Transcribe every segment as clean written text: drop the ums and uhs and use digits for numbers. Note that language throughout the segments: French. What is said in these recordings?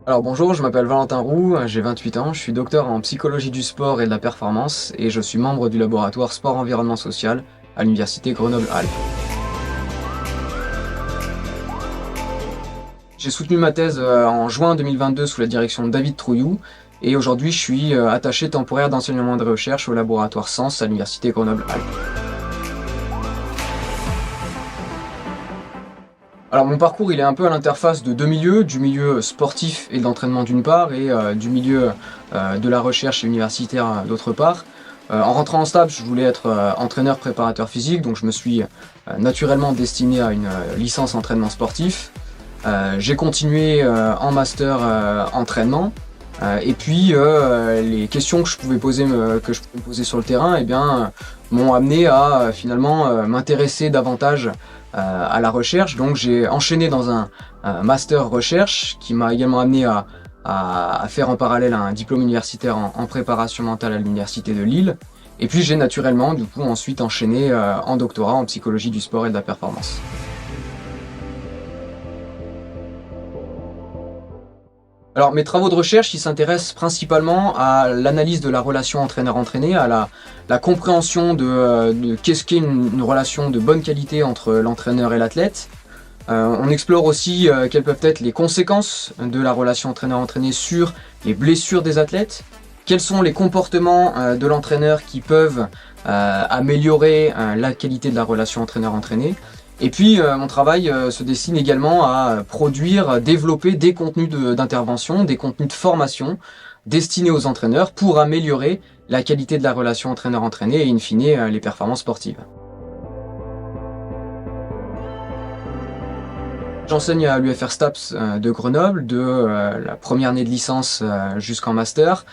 Alors bonjour, je m'appelle Valentin Roux, j'ai 28 ans, je suis docteur en psychologie du sport et de la performance et je suis membre du laboratoire Sport Environnement Social à l'université Grenoble-Alpes. J'ai soutenu ma thèse en juin 2022 sous la direction de David Trouillou et aujourd'hui je suis attaché temporaire d'enseignement de recherche au laboratoire Sens à l'université Grenoble-Alpes. Alors mon parcours il est un peu à l'interface de deux milieux, du milieu sportif et de l'entraînement d'une part et du milieu de la recherche universitaire d'autre part. En rentrant en stage, je voulais être entraîneur préparateur physique, donc je me suis naturellement destiné à une licence entraînement sportif. J'ai continué en master entraînement. Et puis les questions que je pouvais me poser sur le terrain m'ont amené à finalement m'intéresser davantage à la recherche. Donc j'ai enchaîné dans un master recherche qui m'a également amené à faire en parallèle un diplôme universitaire en préparation mentale à l'université de Lille. Et puis j'ai naturellement du coup ensuite enchaîné en doctorat en psychologie du sport et de la performance. Alors mes travaux de recherche, ils s'intéressent principalement à l'analyse de la relation entraîneur-entraîné, à la compréhension de qu'est-ce qu'est une relation de bonne qualité entre l'entraîneur et l'athlète. On explore aussi quelles peuvent être les conséquences de la relation entraîneur-entraîné sur les blessures des athlètes, quels sont les comportements de l'entraîneur qui peuvent améliorer la qualité de la relation entraîneur-entraîné. Et puis mon travail se destine également à produire, développer des contenus d'intervention, des contenus de formation destinés aux entraîneurs pour améliorer la qualité de la relation entraîneur-entraîné et in fine les performances sportives. J'enseigne à l'UFR STAPS de Grenoble, de la première année de licence jusqu'en master,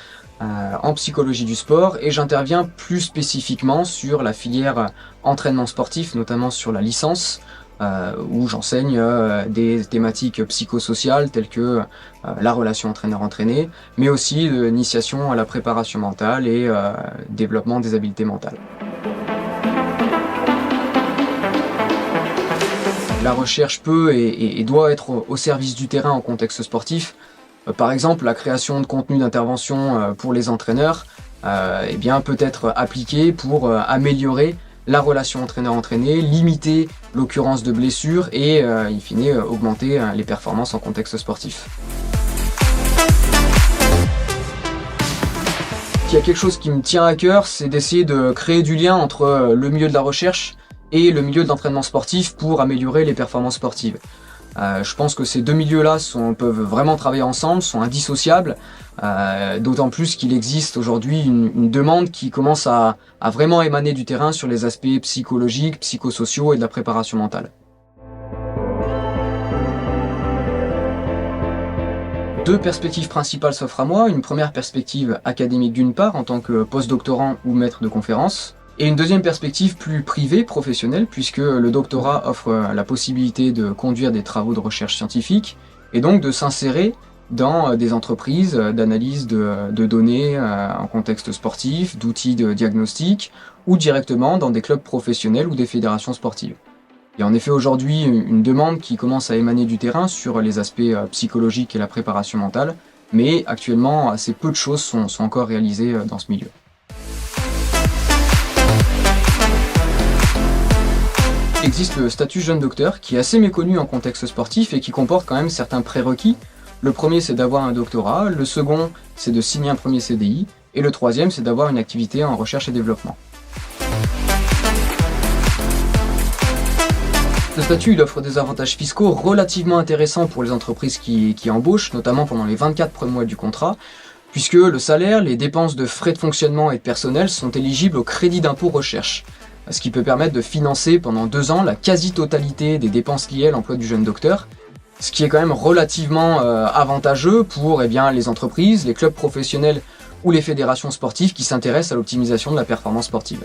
en psychologie du sport, et j'interviens plus spécifiquement sur la filière entraînement sportif, notamment sur la licence, où j'enseigne des thématiques psychosociales telles que la relation entraîneur-entraîné, mais aussi l'initiation à la préparation mentale et développement des habiletés mentales. La recherche peut et doit être au service du terrain en contexte sportif. Par exemple, la création de contenu d'intervention pour les entraîneurs peut être appliquée pour améliorer la relation entraîneur-entraîné, limiter l'occurrence de blessures et in fine augmenter les performances en contexte sportif. Il y a quelque chose qui me tient à cœur, c'est d'essayer de créer du lien entre le milieu de la recherche et le milieu de l'entraînement sportif pour améliorer les performances sportives. Je pense que ces deux milieux-là peuvent vraiment travailler ensemble, sont indissociables, d'autant plus qu'il existe aujourd'hui une demande qui commence à vraiment émaner du terrain sur les aspects psychologiques, psychosociaux et de la préparation mentale. Deux perspectives principales s'offrent à moi, une première perspective académique d'une part en tant que postdoctorant ou maître de conférence, et une deuxième perspective plus privée, professionnelle, puisque le doctorat offre la possibilité de conduire des travaux de recherche scientifique et donc de s'insérer dans des entreprises d'analyse de données en contexte sportif, d'outils de diagnostic ou directement dans des clubs professionnels ou des fédérations sportives. Il y a en effet aujourd'hui une demande qui commence à émaner du terrain sur les aspects psychologiques et la préparation mentale, mais actuellement assez peu de choses sont encore réalisées dans ce milieu. Il existe le statut jeune docteur qui est assez méconnu en contexte sportif et qui comporte quand même certains prérequis. Le premier c'est d'avoir un doctorat, le second c'est de signer un premier CDI et le troisième c'est d'avoir une activité en recherche et développement. Ce statut il offre des avantages fiscaux relativement intéressants pour les entreprises qui embauchent, notamment pendant les 24 premiers mois du contrat, puisque le salaire, les dépenses de frais de fonctionnement et de personnel sont éligibles au crédit d'impôt recherche, ce qui peut permettre de financer pendant 2 ans la quasi-totalité des dépenses liées à l'emploi du jeune docteur, ce qui est quand même relativement avantageux pour les entreprises, les clubs professionnels ou les fédérations sportives qui s'intéressent à l'optimisation de la performance sportive.